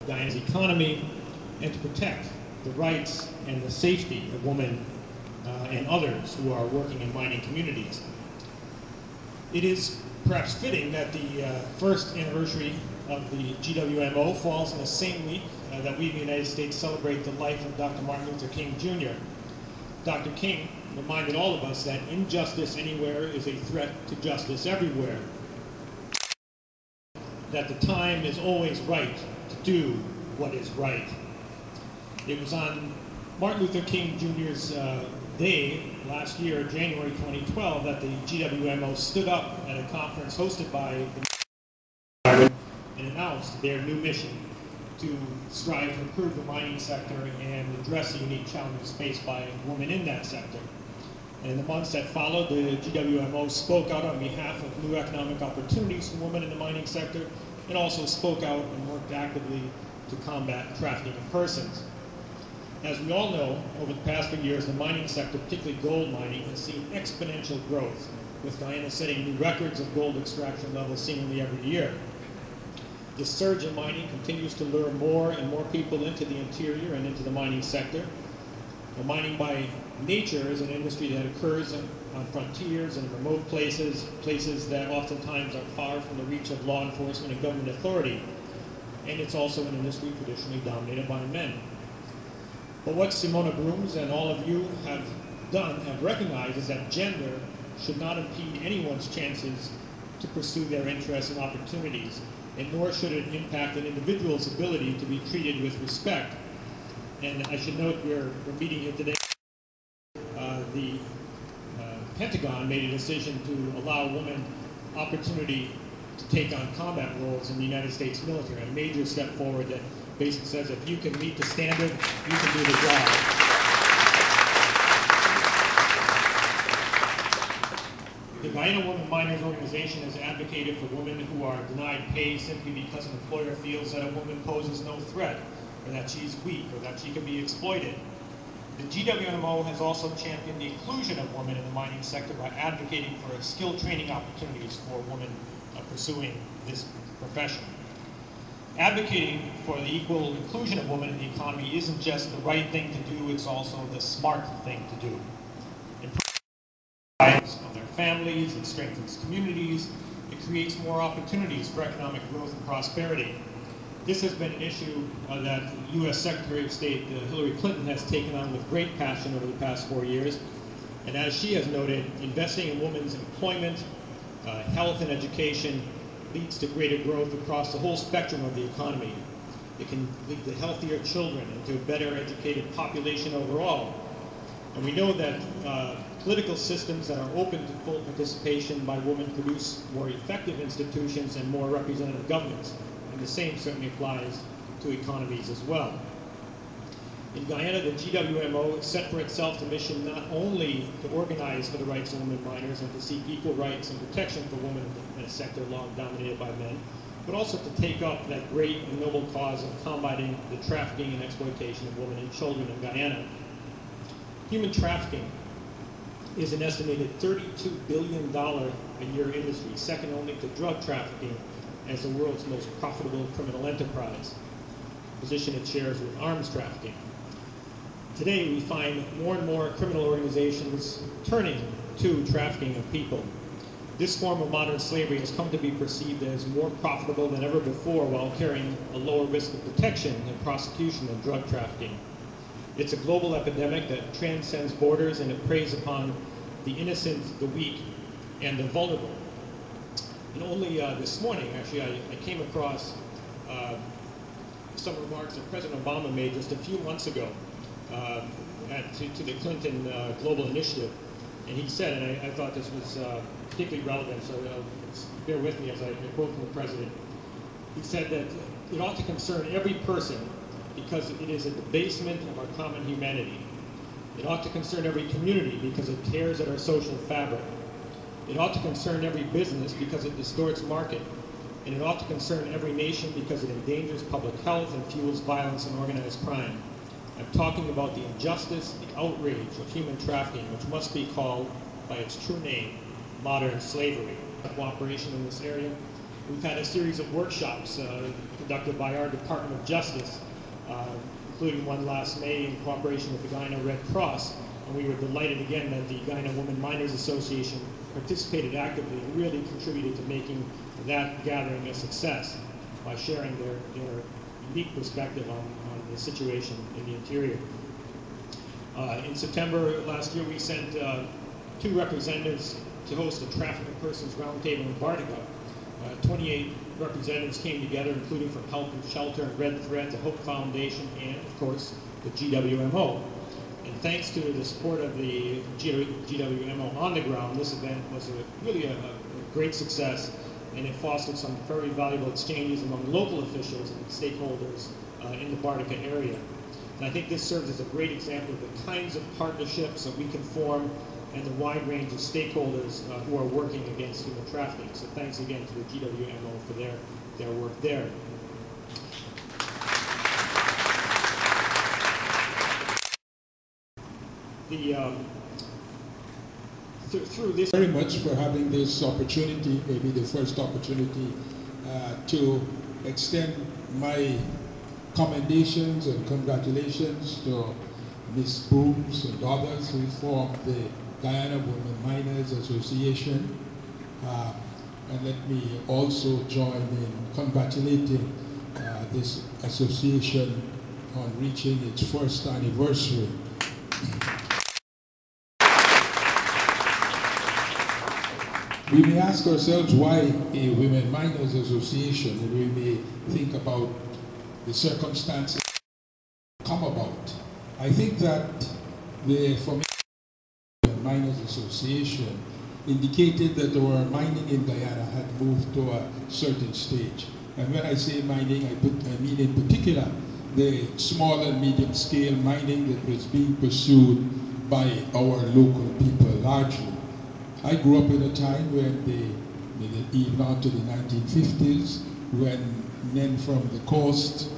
Guyana's economy and to protect the rights and the safety of women and others who are working in mining communities. It is perhaps fitting that the first anniversary of the GWMO falls in the same week that we in the United States celebrate the life of Dr. Martin Luther King Jr. Dr. King reminded all of us that injustice anywhere is a threat to justice everywhere. That the time is always right to do what is right. It was on Martin Luther King Jr.'s day last year, January 2012, that the GWMO stood up at a conference hosted by the and announced their new mission to strive to improve the mining sector and address the unique challenges faced by women in that sector. And in the months that followed, the GWMO spoke out on behalf of new economic opportunities for women in the mining sector, and also spoke out and worked actively to combat trafficking in persons. As we all know, over the past few years, the mining sector, particularly gold mining, has seen exponential growth, with Guyana setting new records of gold extraction levels seemingly every year. This surge in mining continues to lure more and more people into the interior and into the mining sector. Well, mining by nature is an industry that occurs on frontiers and remote places, places that oftentimes are far from the reach of law enforcement and government authority. And it's also an industry traditionally dominated by men. But what Simona Brooms and all of you have done, have recognized, is that gender should not impede anyone's chances to pursue their interests and opportunities, and nor should it impact an individual's ability to be treated with respect. And I should note we're meeting here today. The Pentagon made a decision to allow women opportunity to take on combat roles in the United States military, a major step forward that basically says if you can meet the standard, you can do the job. The Guyana Women Miners Organization has advocated for women who are denied pay simply because an employer feels that a woman poses no threat, or that she's weak, or that she can be exploited. The GWMO has also championed the inclusion of women in the mining sector by advocating for skill training opportunities for women pursuing this profession. Advocating for the equal inclusion of women in the economy isn't just the right thing to do, it's also the smart thing to do. It improves the lives of their families, it strengthens communities, it creates more opportunities for economic growth and prosperity. This has been an issue that U.S. Secretary of State Hillary Clinton has taken on with great passion over the past 4 years. And as she has noted, investing in women's employment, health and education leads to greater growth across the whole spectrum of the economy. It can lead to healthier children and to a better educated population overall. And we know that political systems that are open to full participation by women produce more effective institutions and more representative governments. And the same certainly applies to economies as well. In Guyana, the GWMO set for itself the mission not only to organize for the rights of women miners and to seek equal rights and protection for women in a sector long dominated by men, but also to take up that great and noble cause of combating the trafficking and exploitation of women and children in Guyana. Human trafficking is an estimated $32 billion a year industry, second only to drug trafficking as the world's most profitable criminal enterprise, a position it shares with arms trafficking. Today, we find more and more criminal organizations turning to trafficking of people. This form of modern slavery has come to be perceived as more profitable than ever before while carrying a lower risk of detection and prosecution than drug trafficking. It's a global epidemic that transcends borders, and it preys upon the innocent, the weak, and the vulnerable. And only this morning, actually, I came across some remarks that President Obama made just a few months ago to the Clinton Global Initiative. And he said, and I thought this was particularly relevant, so bear with me as I quote from the President. He said that it ought to concern every person because it is a debasement of our common humanity. It ought to concern every community because it tears at our social fabric. It ought to concern every business because it distorts market. And it ought to concern every nation because it endangers public health and fuels violence and organized crime. I'm talking about the injustice, the outrage of human trafficking, which must be called by its true name, modern slavery. Cooperation in this area. We've had a series of workshops conducted by our Department of Justice, including one last May in cooperation with the Guyana Red Cross. And we were delighted again that the Guyana Women Miners Association participated actively and really contributed to making that gathering a success by sharing their unique perspective on the situation in the interior. In September last year, we sent 2 representatives to host a Trafficking Persons Roundtable in Bartica. 28 representatives came together, including from Help and Shelter and Red Thread, the Hope Foundation, and of course the GWMO. And thanks to the support of the GWMO on the ground, this event was really a great success, and it fostered some very valuable exchanges among local officials and stakeholders in the Bartica area. And I think this serves as a great example of the kinds of partnerships that we can form and the wide range of stakeholders who are working against human trafficking. So thanks again to the GWMO for their work there. Through this... Very much for having this opportunity, maybe the first opportunity, to extend my commendations and congratulations to Ms. Booms and others who formed the Guyana Women Miners Association. And let me also join in congratulating this association on reaching its first anniversary. We may ask ourselves why a Women Miners Association, and we may think about the circumstances come about. I think that the formation of the Miners Association indicated that our mining in Guyana had moved to a certain stage. And when I say mining, I mean in particular the small and medium scale mining that was being pursued by our local people largely. I grew up in a time when even on to the 1950s, when men from the coast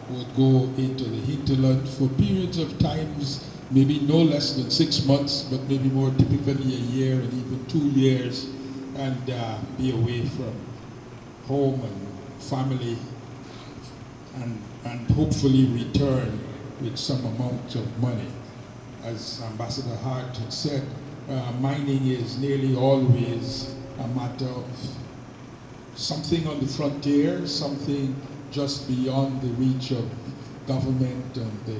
would go into the hinterland for periods of times, maybe no less than 6 months, but maybe more typically a year and even 2 years, and be away from home and family, and hopefully return with some amount of money. As Ambassador Hart had said, mining is nearly always a matter of something on the frontier, something just beyond the reach of government and the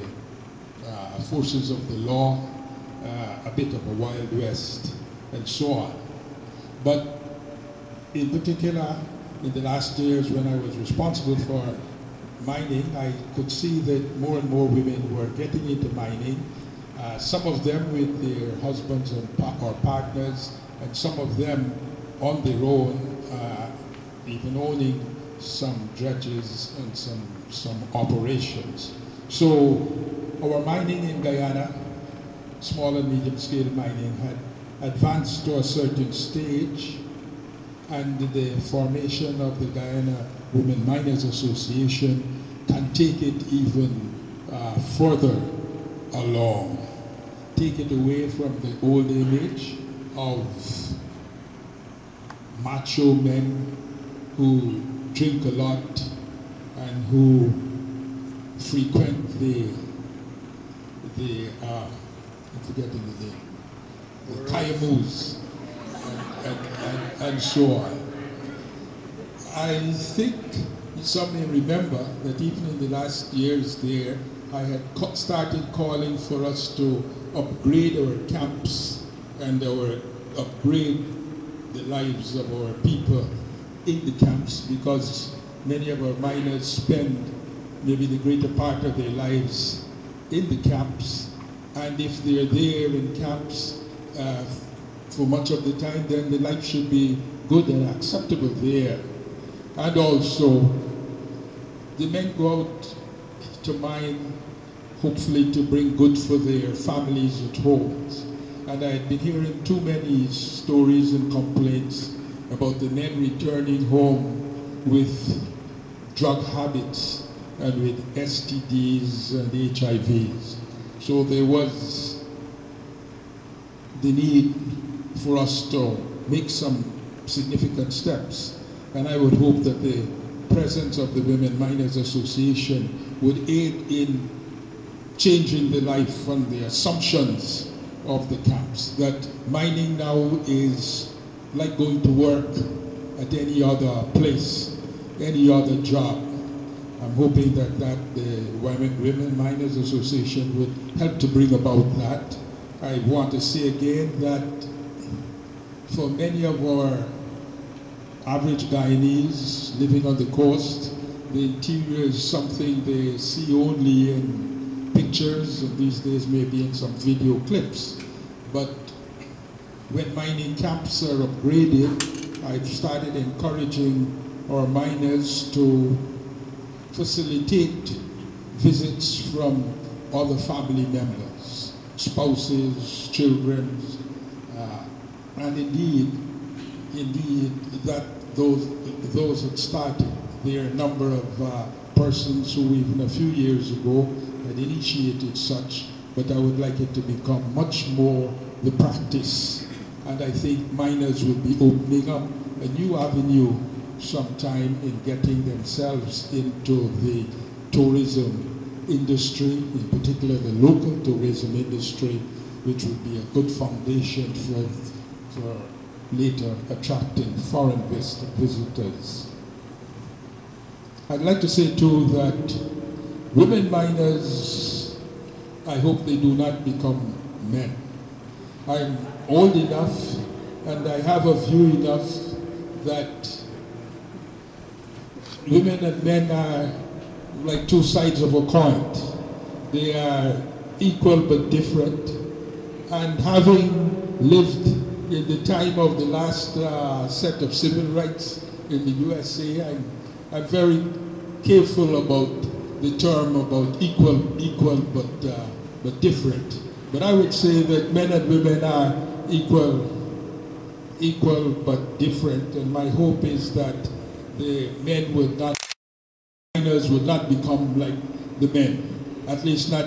forces of the law, a bit of a Wild West, and so on. But in particular, in the last years when I was responsible for mining, I could see that more and more women were getting into mining, some of them with their husbands or partners, and some of them on their own, even owning some dredges and some operations. So our mining in Guyana, small and medium scale mining, had advanced to a certain stage, and the formation of the Guyana Women Miners Association can take it even further along, take it away from the old image of macho men who drink a lot and who frequent I'm forgetting the name, the Kayamoos and so on. I think some may remember that even in the last years there, I had started calling for us to upgrade our camps and upgrade the lives of our people in the camps, because many of our miners spend maybe the greater part of their lives in the camps, and if they're there in camps for much of the time, then the life should be good and acceptable there. And also, the men go out to mine, hopefully to bring good for their families at home. And I had been hearing too many stories and complaints about the men returning home with drug habits and with STDs and HIVs. So there was the need for us to make some significant steps. And I would hope that the presence of the Women Miners Association would aid in changing the life and the assumptions of the camps, that mining now is like going to work at any other place, any other job. I'm hoping that the Women Miners Association would help to bring about that. I want to say again that for many of our average Guyanese living on the coast, the interior is something they see only in pictures, and these days maybe in some video clips. But when mining camps are upgraded, I've started encouraging our miners to facilitate visits from other family members, spouses, children, and indeed that those had started. There are a number of persons who even a few years ago had initiated such, but I would like it to become much more the practice. And I think miners will be opening up a new avenue sometime in getting themselves into the tourism industry, in particular the local tourism industry, which would be a good foundation for later attracting foreign visitors. I'd like to say too that women miners, I hope they do not become men. I'm old enough and I have a view enough that women and men are like two sides of a coin. They are equal but different. And having lived in the time of the last set of civil rights in the USA, I'm very careful about the term about equal but different. But I would say that men and women are equal but different, and my hope is that the men would not, miners would not become like the men, at least not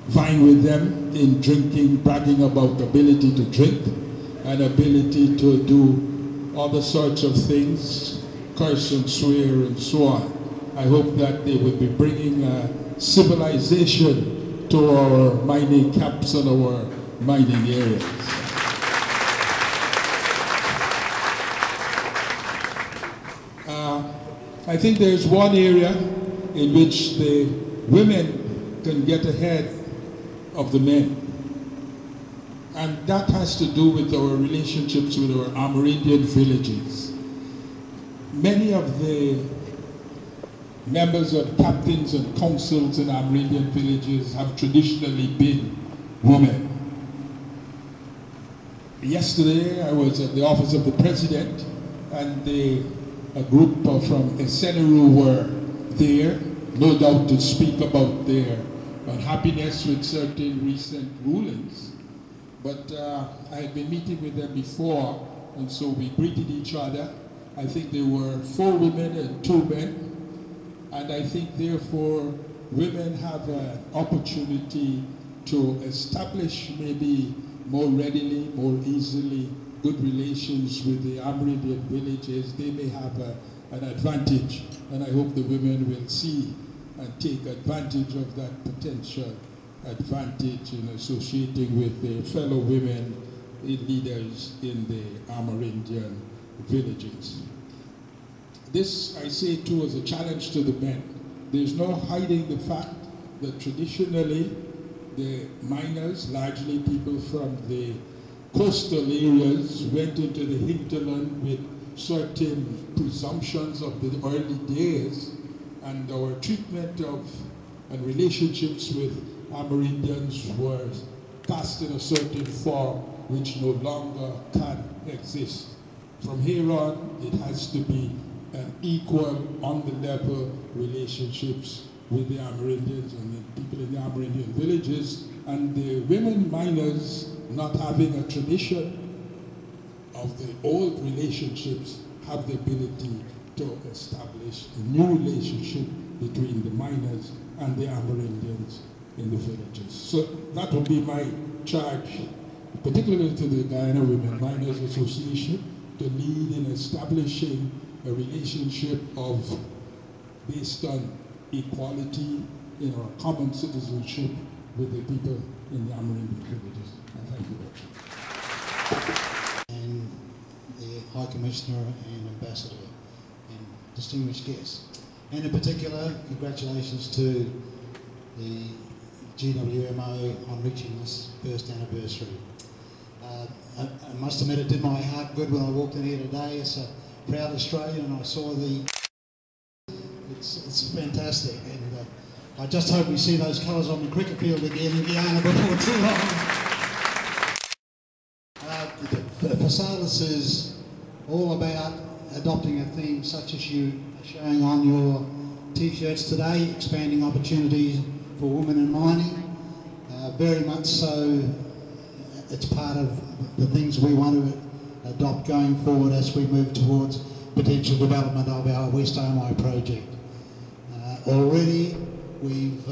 vying with them in drinking, bragging about ability to drink and ability to do other sorts of things, curse and swear and so on. I hope that they will be bringing civilization to our mining camps and our mining areas. I think there's one area in which the women can get ahead of the men. And that has to do with our relationships with our Amerindian villages. Many of the members of captains and councils in Amerindian villages have traditionally been women. Yesterday I was at the office of the president, and a group from Eseneru were there, no doubt to speak about their unhappiness with certain recent rulings. But I had been meeting with them before, and so we greeted each other. I think there were 4 women and 2 men, and I think therefore women have an opportunity to establish maybe more readily, more easily, good relations with the Amerindian villages. They may have an advantage, and I hope the women will see and take advantage of that potential advantage in associating with their fellow women leaders in the Amerindian villages. This, I say too, is a challenge to the men. There's no hiding the fact that traditionally the miners, largely people from the coastal areas, went into the hinterland with certain presumptions of the early days, and our treatment of and relationships with Amerindians were cast in a certain form which no longer can exist. From here on, it has to be an equal, on the level relationships with the Amerindians and the people in the Amerindian villages, and the women miners not having a tradition of the old relationships have the ability to establish a new relationship between the miners and the Amerindians in the villages. So that would be my charge, particularly to the Guyana Women Miners Association, to lead in establishing a relationship of based on equality, a common citizenship with the people in the Amerindian villages. And thank you very much. And the High Commissioner and Ambassador and distinguished guests. And in particular, congratulations to the GWMO on reaching this first anniversary. I must admit it did my heart good when I walked in here today as a proud Australian and I saw it's fantastic, and I just hope we see those colours on the cricket field again in Guyana before too long. The Fasalis is all about adopting a theme such as you are showing on your t-shirts today, expanding opportunities for women in mining. Very much so, it's part of the things we want to adopt going forward as we move towards potential development of our West Omai project. Already we've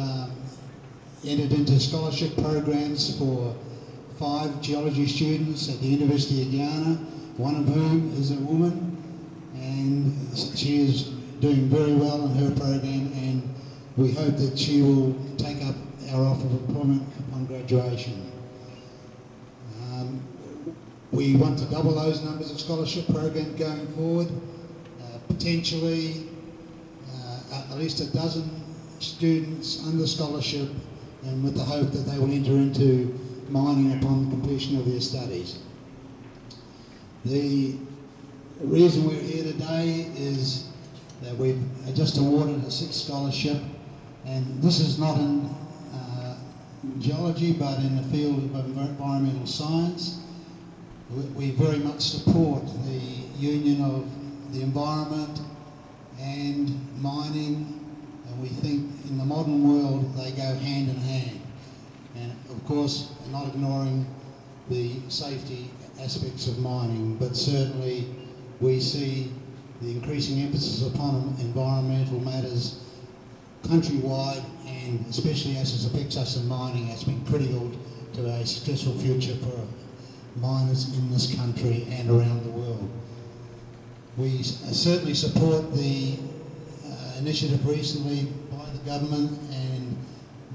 entered into scholarship programs for 5 geology students at the University of Guyana, one of whom is a woman, and she is doing very well in her program, and we hope that she will take up our offer of employment upon graduation. We want to double those numbers of scholarship programs going forward, potentially at least a dozen students under scholarship, and with the hope that they will enter into mining upon completion of their studies. The reason we're here today is that we've just awarded a 6th scholarship, and this is not in geology but in the field of environmental science. We very much support the union of the environment and mining, and we think in the modern world they go hand in hand. And of course, not ignoring the safety aspects of mining, but certainly we see the increasing emphasis upon environmental matters countrywide, and especially as it affects us in mining, has been critical to a successful future for miners in this country and around the world. We certainly support the initiative recently by the government and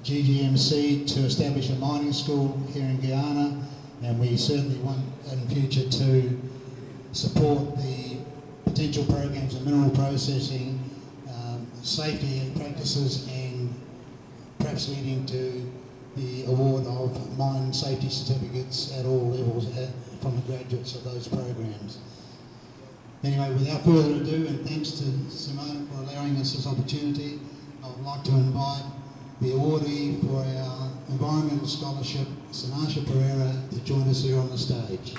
GGMC to establish a mining school here in Guyana, and we certainly want in future to support the potential programs of mineral processing, safety practices, and perhaps leading to the award of mine safety certificates at all levels from the graduates of those programs. Anyway, without further ado, and thanks to Simone for allowing us this opportunity, I would like to invite the awardee for our environmental scholarship, Sanasha Pereira, to join us here on the stage.